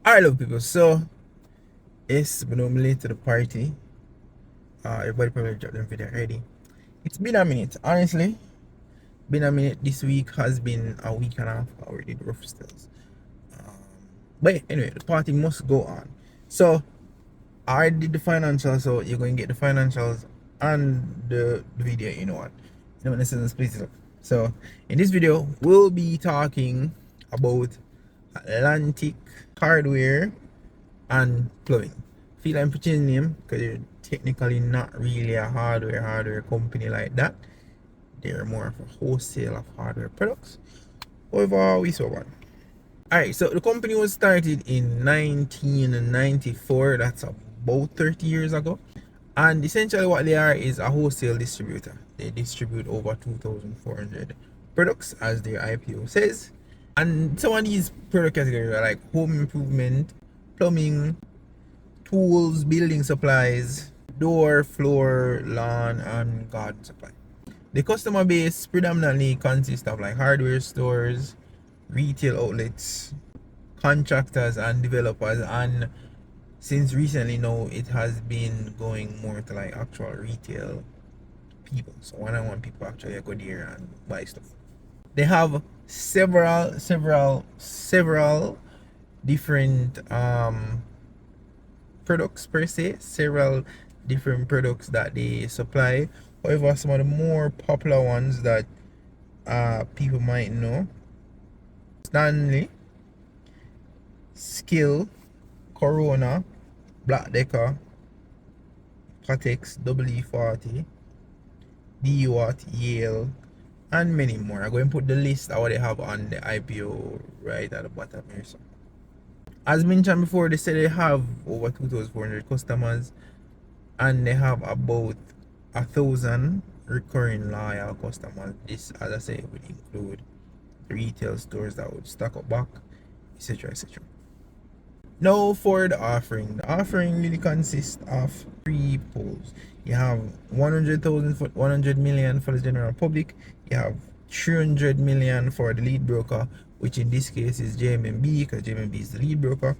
Alright, love people. So it's been I'm late to the party. Everybody probably dropped their video already. It's been a minute, honestly. Been a minute. This week has been a week and a half already. The rough stills. Um, but anyway, the party must go on. So I did the financials, so you're going to get the financials and the video. You know what? You know when this is split it up. So in this video, we'll be talking about Atlantic Hardware and plumbing. Feel I'm putting name because they're technically not really a hardware company like that. They're more of a wholesale of hardware products. However, we saw one. Alright, so the company was started in 1994. That's about 30 years ago. And essentially what they are is a wholesale distributor. They distribute over 2,400 products as their IPO says. And some of these product categories are like home improvement, plumbing, tools, building supplies, door, floor, lawn, and garden supply. The customer base predominantly consists of like hardware stores, retail outlets, contractors, and developers. And since recently, now it has been going more to like actual retail people. So one-on-one people actually go there and buy stuff. They have several different products per se, several different products that they supply. However, some of the more popular ones that people might know: Stanley, Skill, Corona, Black Decker, Patex, WE40, DUAT, Yale, and many more. I'm going to put the list of what they have on the IPO right at the bottom here. So, as mentioned before, they say they have over 2,400 customers and they have about 1,000 recurring loyal customers. This, as I say, would include retail stores that would stock up back, etc. etc. Now for the offering really consists of three pools. You have 100,000 for 100 million for the general public. You have 300 million for the lead broker, which in this case is JMB because JMB is the lead broker.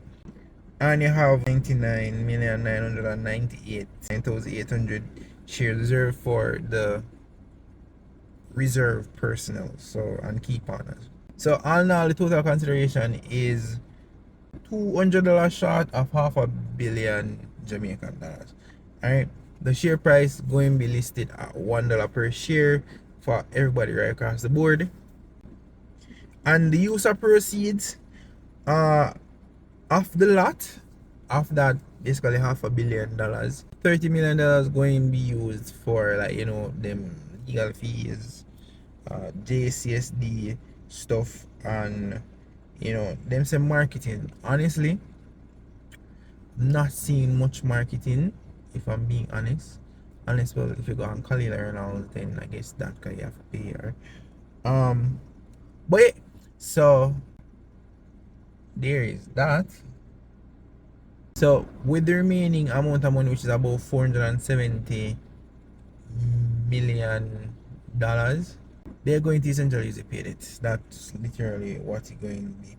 And you have 99,998,800 shares reserved for the reserve personnel, so and key partners. So all in all, the total consideration is $200 short of $500 million Jamaican dollars. Alright, the share price going to be listed at $1 per share for everybody right across the board. And the use of proceeds of the lot of that basically $500 million, $30 million going to be used for like them legal fees, JCSD stuff, and them some marketing. Honestly, not seeing much marketing, if I'm being honest. Unless, well, if you go on Kalila and all, then I guess that guy you have to pay her. But yeah, so there is that. So with the remaining amount of money, which is about $470 million, they're going to essentially use a pay debt. That's literally what it's going to be.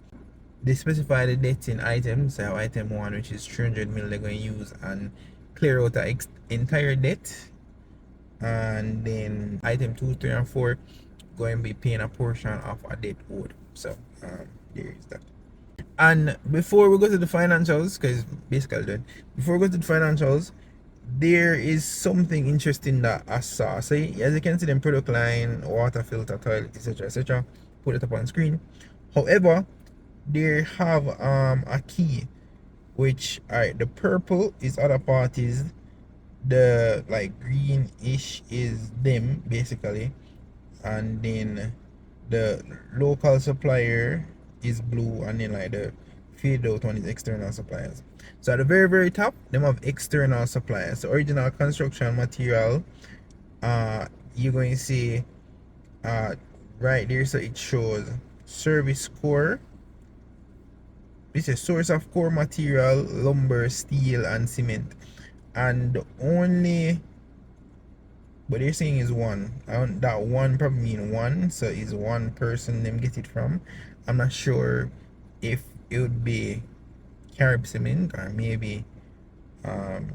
They specify the debt in items. So item 1, which is 300 million, they're going to use and clear out the entire debt. And then item 2, 3, and 4 going to be paying a portion of a debt owed. So there is that. And before we go to the financials, because basically done, before we go to the financials, there is something interesting that I saw. So as you can see, them product line, water filter, toilet, etc., etc. Put it up on screen. However, they have a key, which alright, the purple is other parties, the like greenish is them basically, and then the local supplier is blue, and then like the fade out one is external suppliers. So at the very top, them have external suppliers. So original construction material, you're going to see right there, so it shows service core. This is source of core material, lumber, steel, and cement. And the only, but they're saying is one. That one probably mean one, so is one person them get it from. I'm not sure if it would be Carib Cement or maybe um,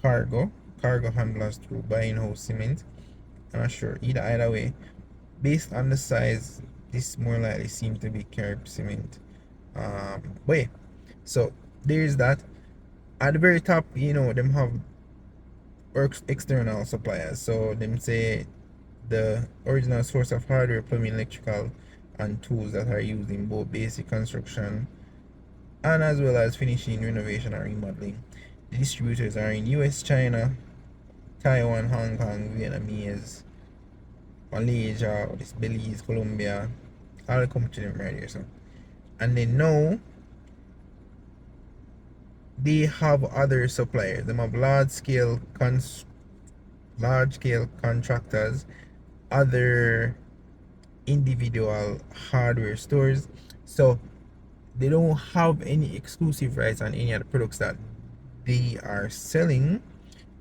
cargo handlers through buying house cement. I'm not sure. Either way, based on the size, this more likely seems to be Carib Cement. But yeah, so there's that. At the very top, them have external suppliers. So them say the original source of hardware, plumbing, electrical, and tools that are used in both basic construction and as well as finishing, renovation, or remodeling. The distributors are in US, China, Taiwan, Hong Kong, Vietnamese, Malaysia, Belize, Colombia, all the come to them right here. So, and then now they have other suppliers. They have large scale contractors, other individual hardware stores. So they don't have any exclusive rights on any of the products that they are selling.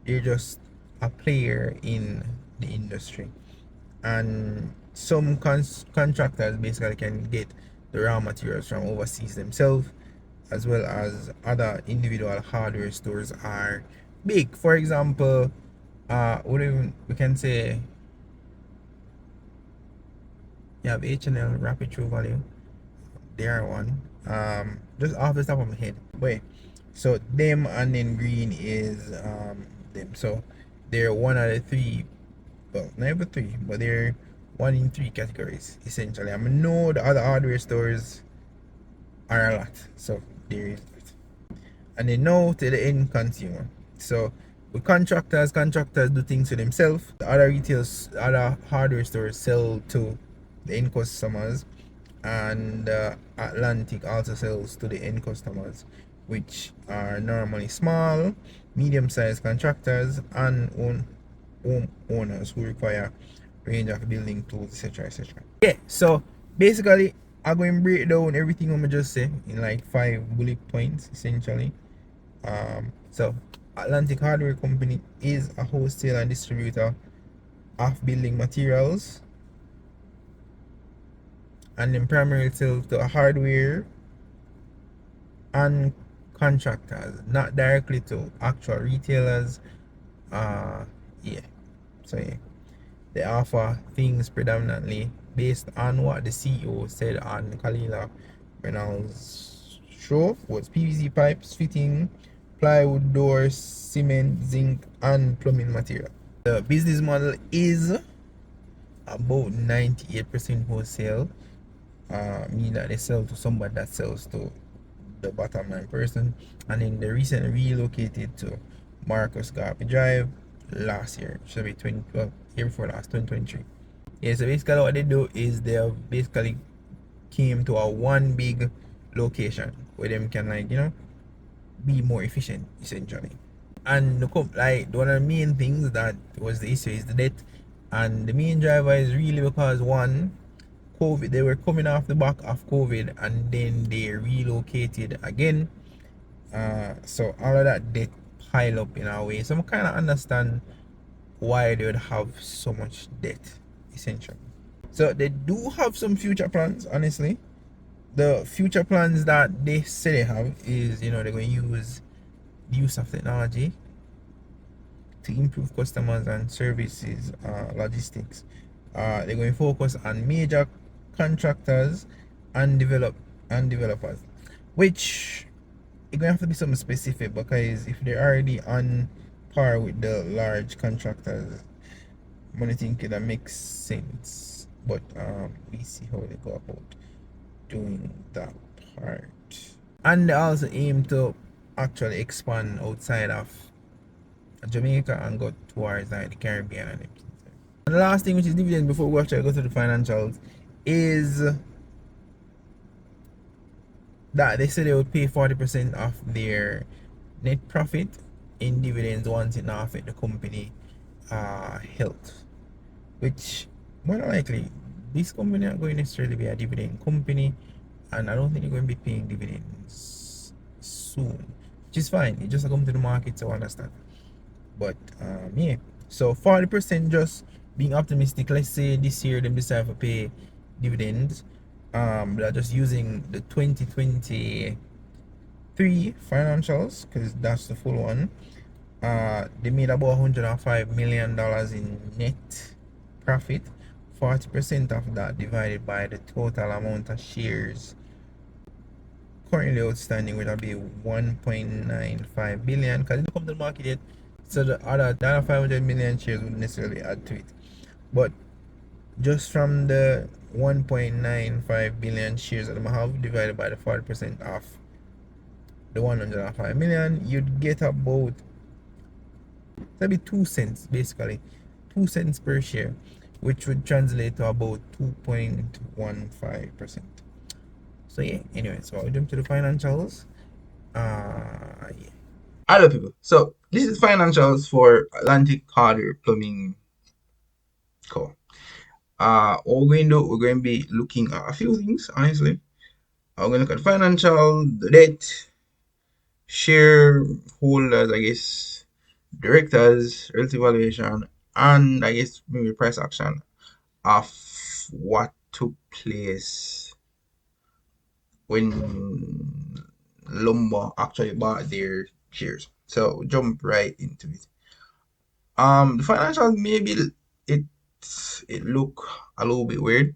They're just a player in the industry, and some contractors basically can get the raw materials from overseas themselves, as well as other individual hardware stores are big. For example, we can say you have H&L, Rapid True Value. They are one. Just off the top of my head. But so them, and then green is them. So they're one out of three. Well, not even three, but they're one in three categories essentially. I know the other hardware stores are a lot. So there is that. And then now to the end consumer. So with contractors do things to themselves. The other hardware stores sell to the end customers, and Atlantic also sells to the end customers, which are normally small, medium-sized contractors and home owners who require range of building tools, etc., etc. Yeah, so basically I'm going to break down everything I'm just say in like 5 bullet points essentially. So Atlantic Hardware Company is a wholesaler and distributor of building materials, and then primarily sells to hardware and contractors, not directly to actual retailers. Yeah, so yeah, they offer things predominantly based on what the CEO said on Kalila Reynolds show, was PVC pipes, fitting, plywood, doors, cement, zinc, and plumbing material. The business model is about 98% wholesale, meaning that they sell to somebody that sells to the bottom line person. And then they recently relocated to Marcus Garvey Drive last year, should be year before last, 2023. Yeah, so basically what they do is they have basically came to a one big location where them can, like, be more efficient essentially. And like one of the main things that was the issue is the debt, and the main driver is really because one, COVID, they were coming off the back of COVID and then they relocated again. So all of that debt pile up in a way. So I kind of understand why they would have so much debt essentially. So they do have some future plans, honestly. The future plans that they say they have is, they're going to use the use of technology to improve customers and services, logistics. They're going to focus on major contractors and developers, which it's going to have to be something specific, because if they're already on par with the large contractors, I'm gonna think that makes sense. But we see how they go about doing that part. And they also aim to actually expand outside of Jamaica and go towards like the Caribbean and everything. And the last thing, which is dividend, before we actually go to the financials, is that they said they would pay 40% of their net profit in dividends once it not affect the company health. Which more than likely this company are going to necessarily be a dividend company, and I don't think they're going to be paying dividends soon, which is fine. It just come to the market, so I understand. But yeah, so 40% just being optimistic. Let's say this year them decide to pay dividends. They're just using the 2020 three financials, because that's the full one. They made about $105 million in net profit. 40% of that divided by the total amount of shares currently outstanding, which will be 1.95 billion. Because it didn't come to the market yet, so the other 500 million shares wouldn't necessarily add to it. But just from the 1.95 billion shares that I have divided by the 40% of the 105 million, you'd get about, that'd be 2 cents basically, 2 cents per share, which would translate to about 2.15%. So yeah, anyway, so I'll jump to the financials. Yeah. Hello people. So this is financials for Atlantic Hardware Plumbing Co. All we're going to do, we're going to be looking at a few things, honestly. I'm going to look at financial, the debt, shareholders, I guess, directors, relative valuation, and I guess maybe price action of what took place when Lumber actually bought their shares. So jump right into it. The financials maybe it look a little bit weird.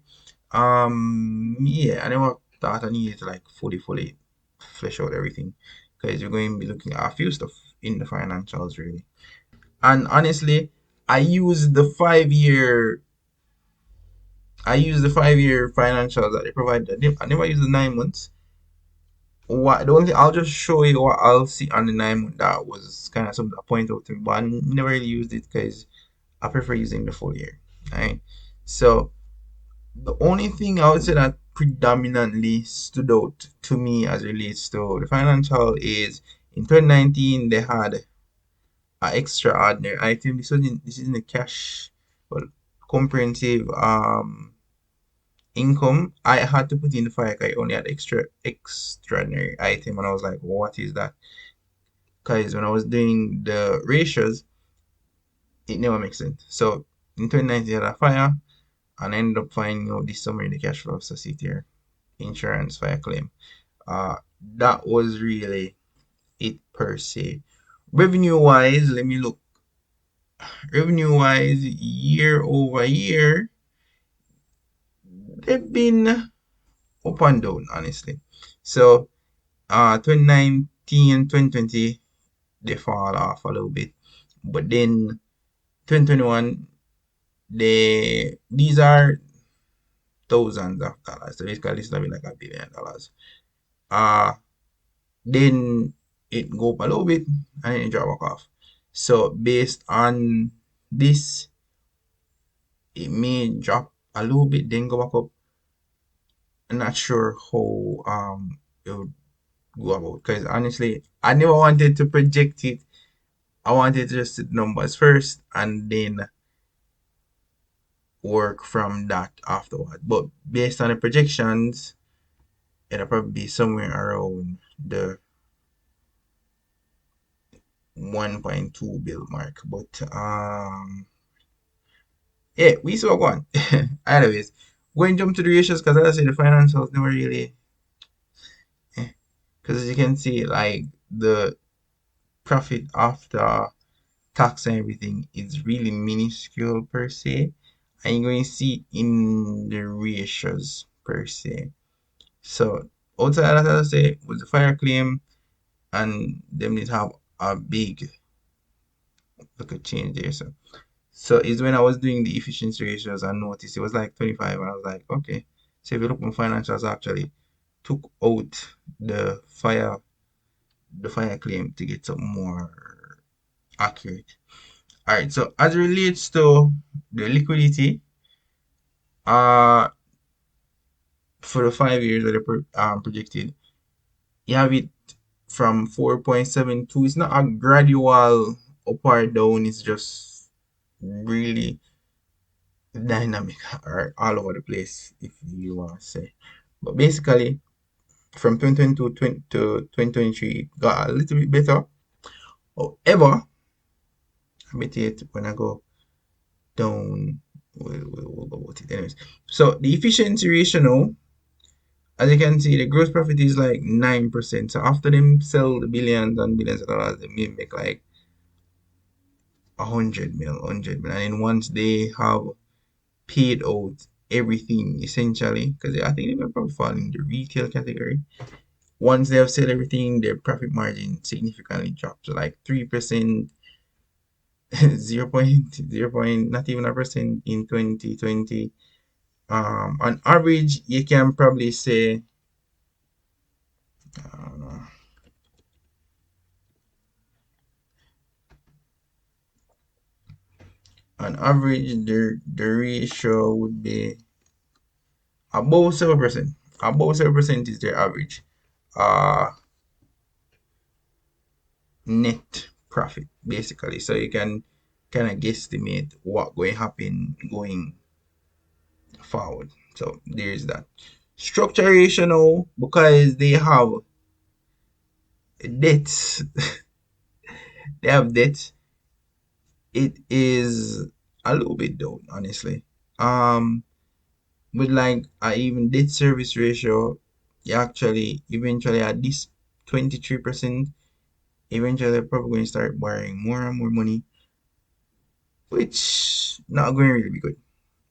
Yeah, I never thought I needed to like fully flesh out everything because you're going to be looking at a few stuff in the financials really. And honestly, I use the 5 year. I use the 5 year financials that they provide. I never use the 9 months. What the only thing, I'll just show you what I'll see on the 9 month that was kind of something I point out to me, but I never really used it because I prefer using the full year. Right. So the only thing I would say that predominantly stood out to me as relates to the financial is in 2019 they had an extraordinary item. This is in the cash, well, comprehensive income. I had to put in the fire. I only had extraordinary item, and I was like, what is that? Because when I was doing the ratios, it never makes sense. So in 2019 I had a fire, and I ended up finding out this summer in the cash flow society here, insurance fire claim. Uh, that was really it per se. Revenue wise, let me look. Revenue wise, year over year, they've been up and down, honestly. So 2019, 2020, they fall off a little bit. But then 2021, these are thousands of dollars. So basically, this is gonna be like $1 billion. Uh then it go up a little bit and then it drop back off. So based on this, it may drop a little bit, then go back up. I'm not sure how it would go about because honestly, I never wanted to project it. I wanted to just see the numbers first and then work from that afterward. But based on the projections, it'll probably be somewhere around the 1.2 bill mark. But yeah, we saw one. Anyways, going to jump to the ratios because as I say the financials never really because as you can see like the profit after tax and everything is really minuscule per se, and you're going to see in the ratios per se. So outside that, I say with the fire claim, and them did have a big look at change there. So it's when I was doing the efficiency ratios, I noticed it was like 25, and I was like, okay. So if you look at financials, actually took out the fire claim to get something more accurate. All right. So as it relates to the liquidity, uh, for the 5 years that are projected, you have it from 4.72. It's not a gradual up or down. It's just really dynamic or all over the place, if you want to say. But basically, from 2022 to 2023, got a little bit better. However, I bet it when I go down, we'll go about it anyways. So the efficiency ratio now, as you can see, the gross profit is like 9%. So after them sell the billions and billions of dollars, they may make like 100 mil. And then once they have paid out everything essentially, because I think they will probably fall in the retail category. Once they have sold everything, their profit margin significantly drops to like 3%, 0.0, not even a percent in 2020. On average, you can probably say, I don't know, on average, the ratio would be above 7%. Above 7% is their average uh net profit basically. So you can kind of guesstimate what going to happen going forward. So there's that. Structure ratio now, because they have debts, they have debts, it is a little bit down, honestly. With like a even debt service ratio, you actually eventually at this 23%, eventually they're probably going to start borrowing more and more money, which not going to really be good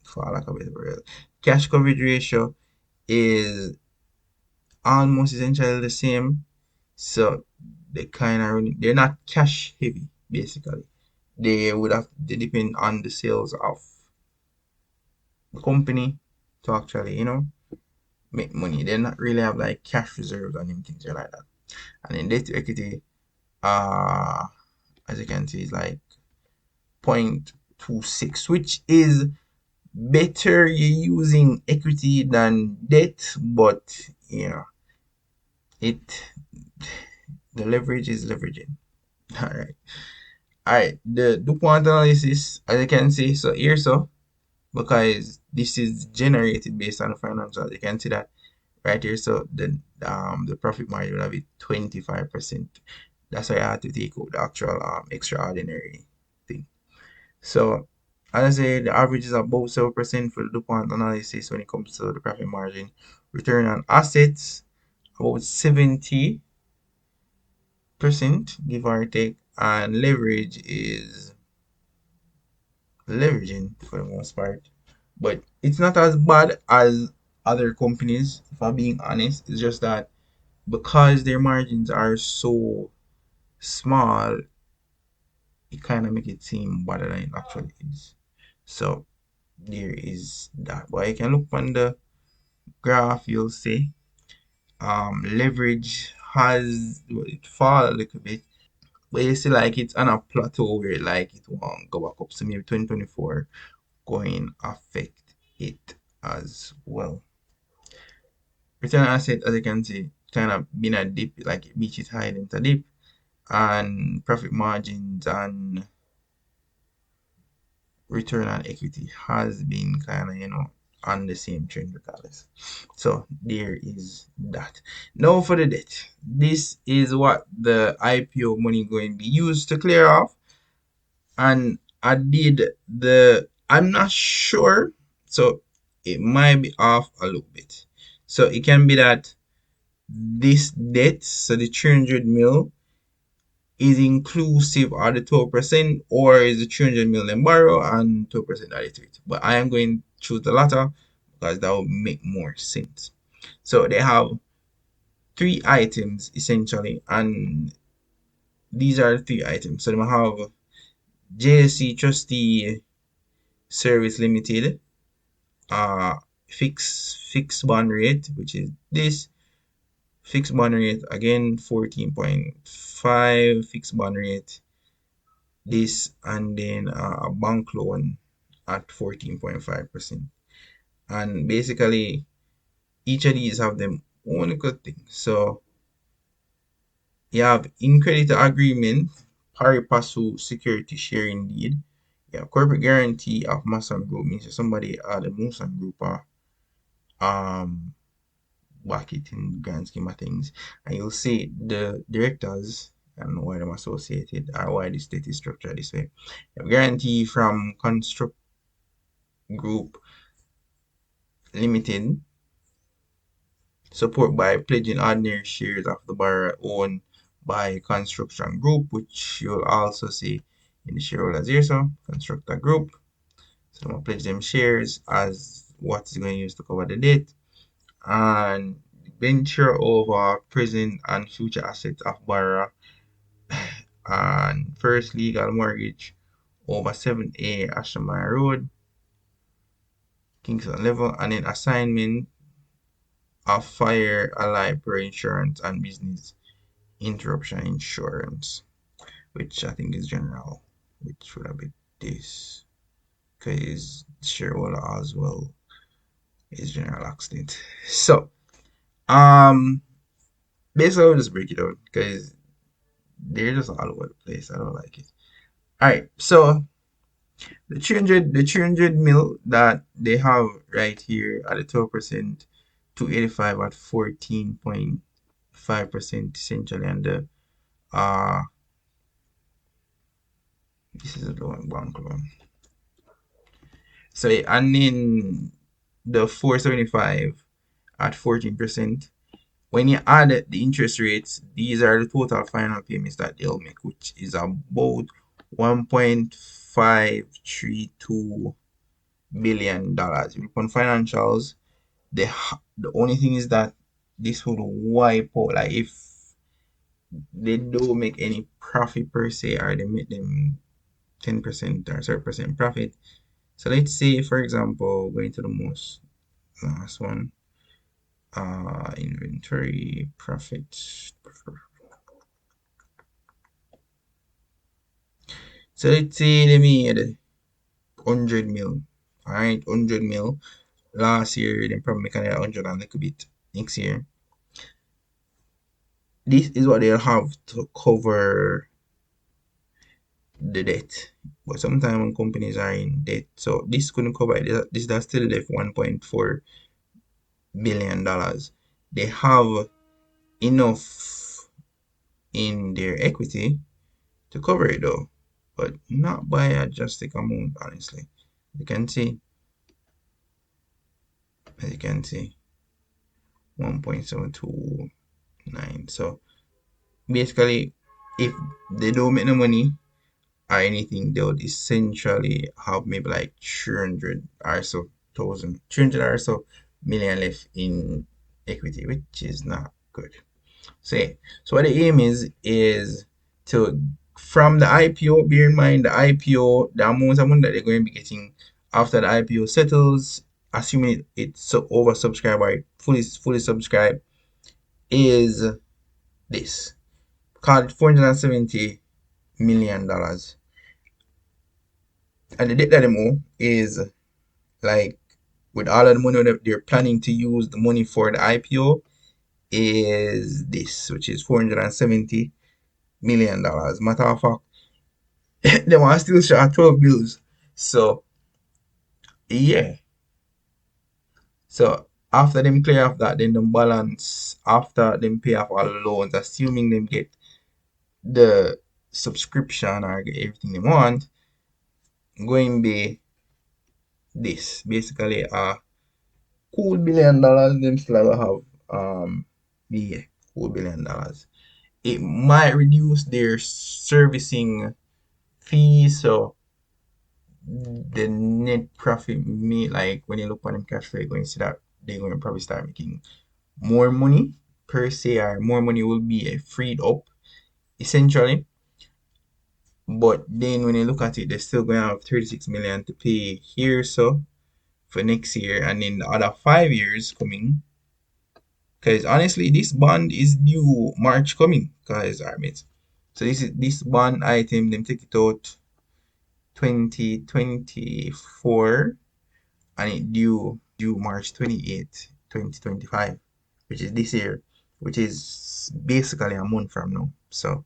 for lack of a better word. Cash coverage ratio is almost essentially the same. So they kind of they're not cash heavy basically. They depend on the sales of the company to actually make money. They not really have like cash reserves and things like that. And then debt to equity, uh, as you can see, is like 0.26, which is better you using equity than debt, but it the leverage is leveraging. All right. All right. The DuPont analysis, as you can see, so here, so because this is generated based on financials, you can see that right here. So the profit margin will have it 25%. That's why I had to take out the actual extraordinary thing. So as I say, the average is above 7% for the DuPont analysis when it comes to the profit margin. Return on assets about 70%, give or take, and leverage is leveraging for the most part. But it's not as bad as other companies, if I'm being honest. It's just that because their margins are so small, it kind of make it seem better than it actually is. So there is that. But you can look on the graph, you'll see leverage has it fall a little bit, but you see like it's on a plateau where like it won't go back up. So maybe 2024 going affect it as well. Return on asset, as you can see, kind of been a dip, like it reaches high into dip, and profit margins and return on equity has been kind of on the same trend regardless. So there is that. Now for the debt, this is what the IPO money going to be used to clear off. And I did I'm not sure, so it might be off a little bit. So it can be that this debt, so the 300 mil, is inclusive of the 12%, or is the 300 million borrow and 12% added to it. But I am going to choose the latter because that will make more sense. So they have three items essentially, and these are the three items. So they have JSC Trustee Service Limited, uh, fixed bond rate, which is this fixed bond rate again 14.5 fixed bond rate this, and then a bank loan at 14.5%. And basically, each of these have them own good thing. So you have in creditor agreement, pari passu security sharing deed. Yeah, corporate guarantee of Mason Group means that somebody at the Mason Group are um back it in grand scheme of things. And you'll see the directors and why them associated or why the state is structured this way. You have guarantee from Construct Group Limited. support by pledging ordinary shares of the borrower owned by Construction Group, which you'll also see in the shareholders here. So Constructor Group. So I'm gonna pledge them shares as what is going to use to cover the debt, and venture over present and future assets of borrower, and first legal mortgage over 7A Ashamaya Road, Kingston level, and then assignment of fire, allied per insurance and business interruption insurance, which I think is general, which would have been this, because shareholder as well is general accident. So basically I'll just break it down because they're just all over the place. I don't like it. Alright, so the 300 mil that they have right here at the 12%, 285 at 14.5% essentially, and the this is a loan bank loan. So and then the 475 at 14%. When you add the interest rates, these are the total final payments that they'll make, which is about $1.532 billion. If you look on financials, the only thing is that this would wipe out, like if they don't make any profit per se, or they make them 10% or 30% profit. So let's say, for example, going to the most last one, inventory profit. So let's say they made 100 mil. Alright, 100 mil. Last year, they probably make another 100 and a little bit next year. This is what they'll have to cover the debt. But sometimes when companies are in debt, so this couldn't cover it. This does still left $1.4 billion. They have enough in their equity to cover it though, but not by a drastic amount, honestly. You can see, as you can see, 1.729. So basically, if they don't make no money or anything, they would essentially have maybe like 300 or so thousand, 300 or so million left in equity, which is not good. So what the aim is to, from the IPO, bear in mind the IPO, the amount of money that they're going to be getting after the IPO settles, assuming it's so oversubscribed or fully subscribed, is this, called $470 million. And the debt that they owe is, like, with all of the money that they're planning to use the money for the IPO, is this, which is $470 million. Matter of fact, they want still share 12 bills. So yeah. So after them clear off that, then the balance after them pay off all the loans, assuming them get the subscription or get everything they want, going to be this. Basically cool $1 billion them still have yeah, cool $1 billion. It might reduce their servicing fee, so the net profit may, like when you look on them cash flow, you're going to see that they're going to probably start making more money per se, or more money will be freed up essentially. But then when you look at it, they're still going to have 36 million to pay here, so for next year, and in the other 5 years coming, because honestly this bond is due March coming, guys, armies. So this bond item, them take it out 2024, and it due March 28th, 2025, which is this year, which is basically a month from now. So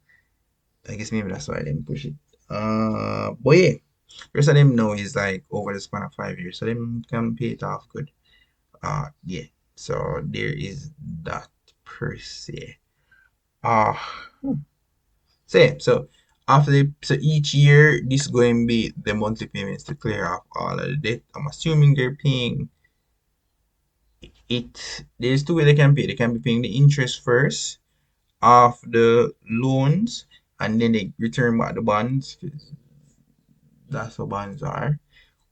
I guess maybe that's why I didn't push it. But yeah, the rest of them now is like over the span of 5 years, so them can pay it off good. Yeah. So there is that per se. Uh so after so each year this is going to be the monthly payments to clear off all of the debt. I'm assuming they're paying there's two ways they can pay. They can be paying the interest first of the loans, and then they return back the bonds, 'cause that's what bonds are.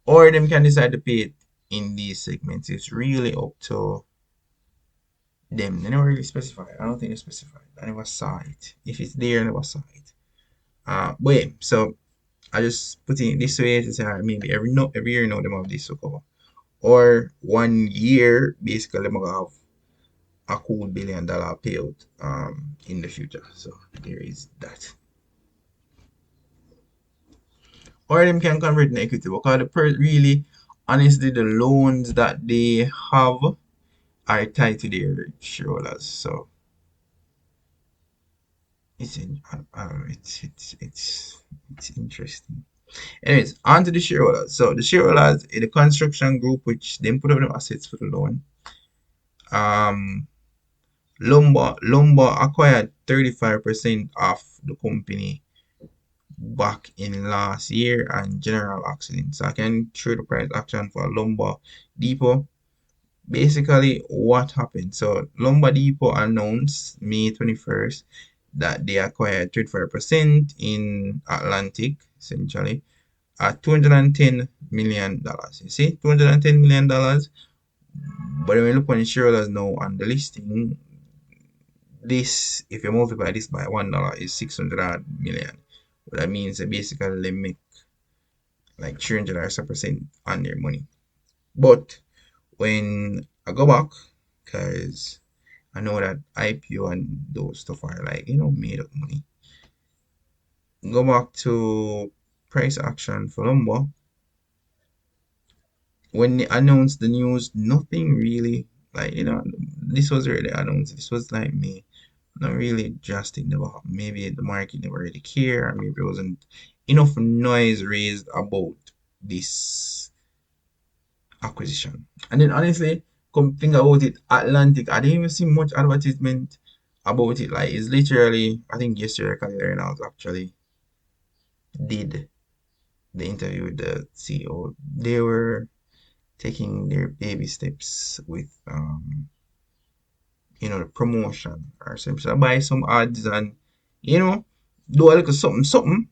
Or them can decide to pay it in these segments. It's really up to them. They never really specify. I don't think they specified. I never saw it. If it's there, I never saw it. But yeah, so I just put it this way to say maybe every year now them have this to cover. Or 1 year basically them gonna have a cool $1 billion payout in the future. So there is that. Or them can convert in equity because really honestly the loans that they have are tied to their shareholders. So it's interesting. Anyways, on to the shareholders. So the shareholders in the construction group, which then put up the assets for the loan. Um, Lumber acquired 35% of the company back in last year and General Accident. So I can show the price action for Lumber Depot. Basically, what happened? So Lumber Depot announced May 21st that they acquired 35% in Atlantic, essentially, at $210 million. You see, $210 million. But when you look on the shareholders now on the listing, this, if you multiply this by $1, is 600 million. What that means that basically they make like 300% on their money. But when I go back, because I know that IPO and those stuff are like, made up money. Go back to price action for lumber. When they announced the news, nothing really, like, this was already announced. This was like me. Not really drastic never happened. Maybe the market never really care, or maybe there wasn't enough noise raised about this acquisition. And then honestly, come think about it, Atlantic, I didn't even see much advertisement about it. Like it's literally, I think yesterday Khalil Reynolds actually did the interview with the CEO. They were taking their baby steps with the promotion or something. So I buy some ads and do a little something,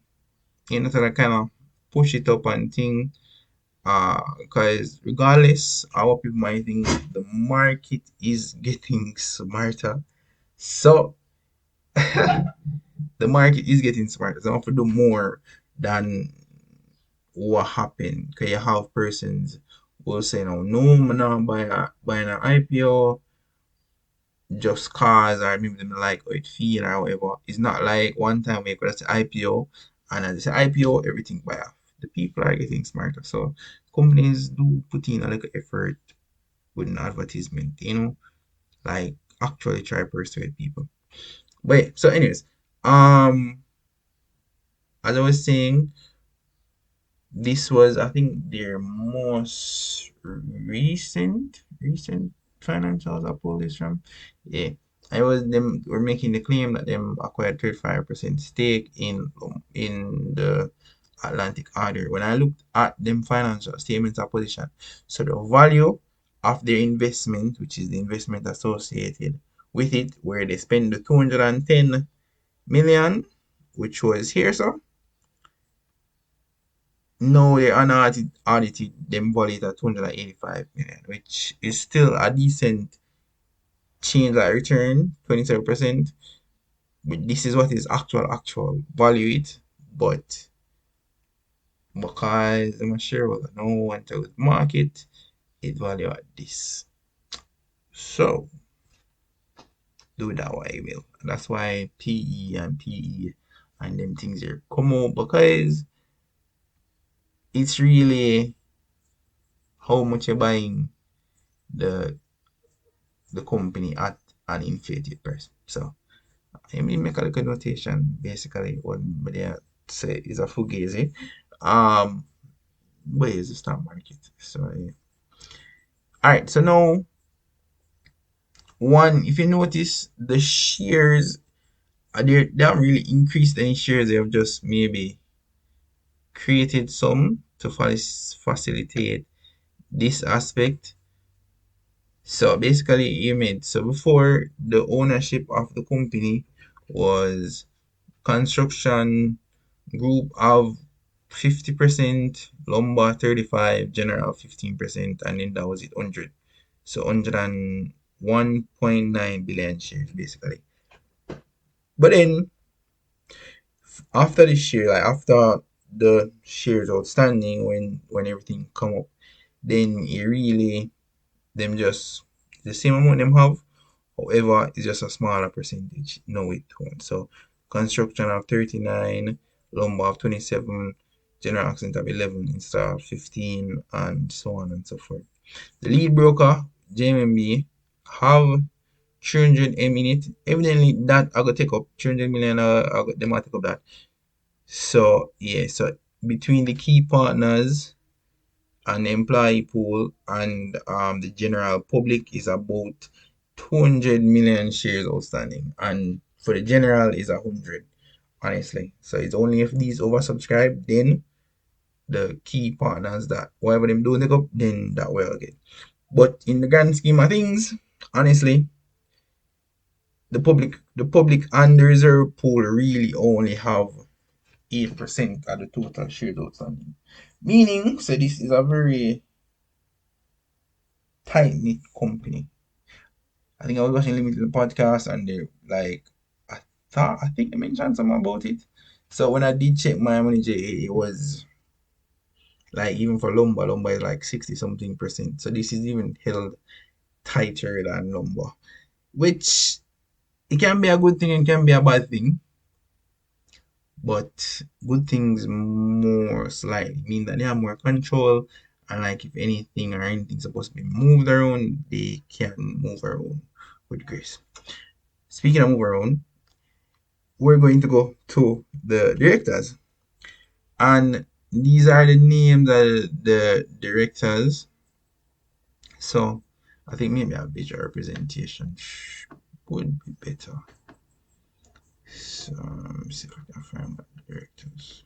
to kind of push it up and thing. Because regardless, our people might think the market is getting smarter. So the market is getting smarter. So I have to do more than what happened. Because you have persons who will say, no, I'm not buying an IPO just cause, or maybe them like how it feel or whatever. It's not like one time we could say IPO, and as I say IPO, everything buy off. The people are getting smarter. So companies do put in a little effort with an advertisement, like actually try to persuade people. But yeah, so anyways, as I was saying, this was, I think, their most recent financials I pulled this from. Yeah, I was them were making the claim that them acquired 35% stake in the Atlantic Hardware. When I looked at them financial statements of position, so the value of their investment, which is the investment associated with it, where they spend the 210 million, which was here, so no, they audited them valued at 285 million, which is still a decent change like return, 27%. But this is what is actual value it. But because I'm a shareholder, no one tells the market it value at this. So do that what I will. That's why PE and them things here come out, because it's really how much you're buying the the company at an inflated price. So I mean make a little notation basically what they say is a fugazi. Um where is the stock market? So yeah. Alright, so now one, if you notice the shares they haven't really increased any shares, they have just maybe created some to facilitate this aspect. So basically, you made so before the ownership of the company was construction group of 50%, lumber 35, general 15%, and then that was it 100. So 101.9 billion shares basically. But then after the share, like after the shares outstanding, when everything come up, then it really them just the same amount them have. However, it's just a smaller percentage. No, it won't. So construction of 39, lumber of 27, general accent of 11, install of 15, and so on and so forth. The lead broker, JMB, have 300 M in it. Evidently, that I got take up 300 million. I got them I take up that. So yeah, so between the key partners and employee pool and the general public is about 200 million shares outstanding, and for the general is 100, honestly. So it's only if these oversubscribed, then the key partners that whatever them do take up, then that will get. But in the grand scheme of things, honestly, the public and the reserve pool really only have 8% of the total shares outstanding. Meaning, so this is a very tight knit company. I think I was watching Limited podcast and they like I think they mentioned something about it. So when I did check my manager, it was like even for lumber is like 60 something percent. So this is even held tighter than lumber, which it can be a good thing and can be a bad thing. But good things more slightly mean that they have more control, and like if anything or anything supposed to be moved around, they can move around with grace. Speaking of move around, we're going to go to the directors, and these are the names of the directors. So I think maybe a visual representation would be better. So let me see if I can find the directors.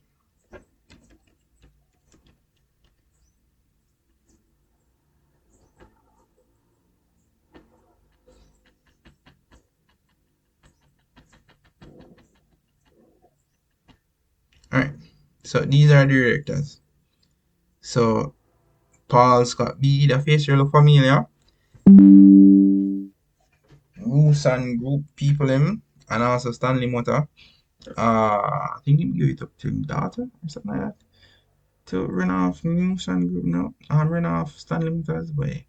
All right. So these are the directors. So Paul Scott B, the face you look familiar. Rusan Group people him, and also Stanley Motor. I think he gave it up to his daughter or something like that. To run off Rusan Group now and run off Stanley Motors way.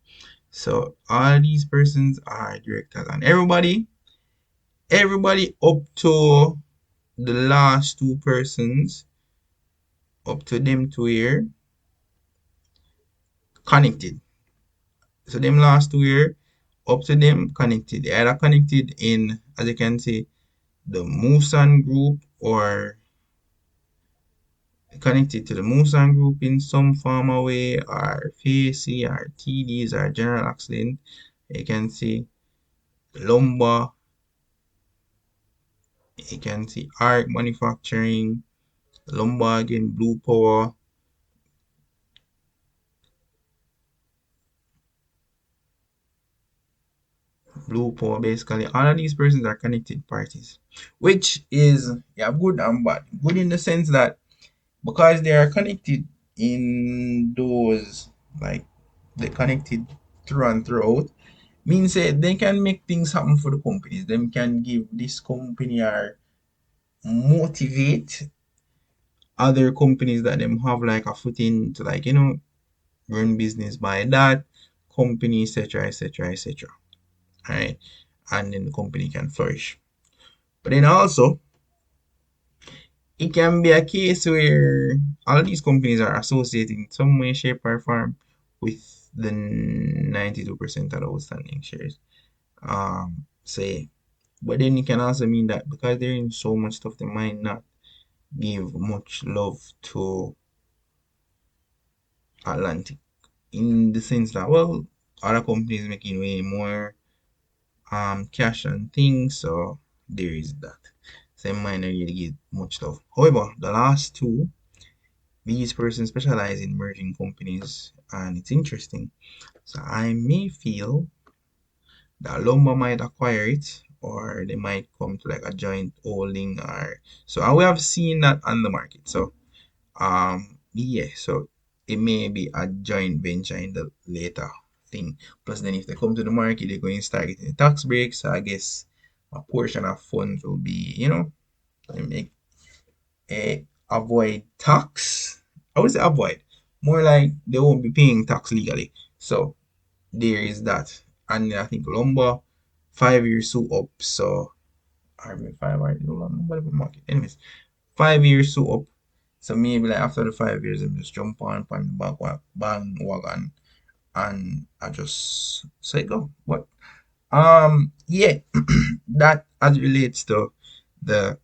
So all these persons are directors, and everybody up to the last two persons, up to them two here, connected. So them last two here, up to them connected. They either connected in, as you can see, the Musan group, or connected to the Musan group in some form or way, or FAC, or TDs, or General Accident. You can see Lumber, you can see Arc Manufacturing, Lumber again, Blue Power, basically. All of these persons are connected parties, which is, yeah, good and bad. Good in the sense that because they are connected in those, like, they connected through and throughout, means that they can make things happen for the companies. Them can give this company or motivate other companies that them have like a footing to, like, run business by that company, etc., etc., etc. Right, and then the company can flourish. But then also, it can be a case where all of these companies are associated in some way, shape, or form with the 92% of the outstanding shares. Say, but then it can also mean that because they're in so much stuff, they might not give much love to Atlantic, in the sense that, well, other companies making way more cash and things, so there is that. So they might not really get much love. However, the last two, these persons specialize in merging companies, and it's interesting. So I may feel that Lumber might acquire it, or they might come to like a joint holding, or so. And we have seen that on the market. So yeah, so it may be a joint venture in the later thing. Plus then if they come to the market, they're going to start getting the tax breaks. So I guess a portion of funds will be, they make avoid tax. I would say avoid. More like they won't be paying tax legally. So there is that. And then I think lumber 5 years so up. So I mean 5 years whatever market. Anyways, 5 years so up. So maybe like after the 5 years, I just jump on the bandwagon and I just say go. But yeah, that as relates to the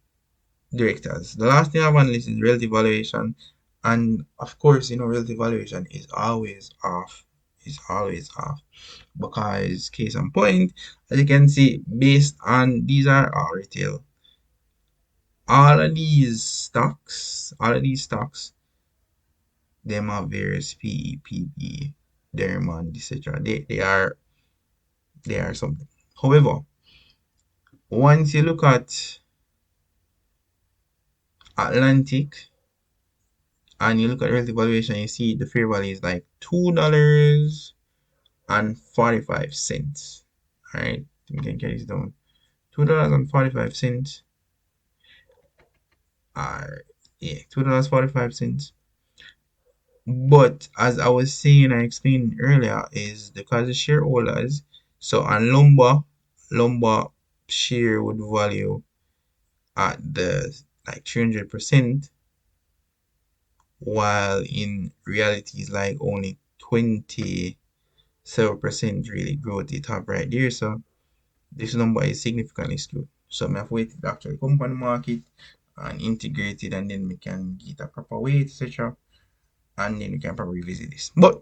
directors. The last thing I have on the list is relative valuation. And of course, relative valuation is always off. It's always off. Because case in point, as you can see, based on these are all retail. All of these stocks, them have various PE, PB, Dermond, etc. They are something. However, once you look at Atlantic and you look at relative valuation, you see the fair value is like $2.45. Alright, we can get this down. $2.45 are yeah, $2.45. But as I was saying, I explained earlier, is because the shareholders, so on lumber share would value at the like 300%, while in reality it's like only 27% really growth it have right there. So this number is significantly skewed. So I have to wait to actually come on the market and integrate it, and then we can get a proper weight, etc. And then we can probably revisit this. But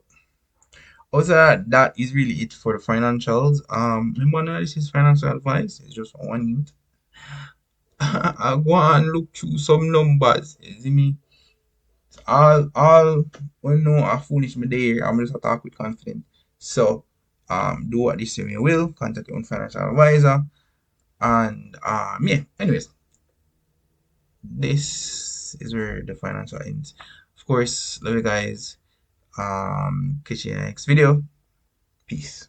also, that is really it for the financials. Remember, this is financial advice. It's just one youth. I go and look through some numbers. You see me? All when no are foolish me there. I'm just talk with confidence. So do what this way you will. Contact your own financial advisor. And yeah. Anyways, this is where the financial ends. Of course, love you guys. Catch you in the next video. Peace.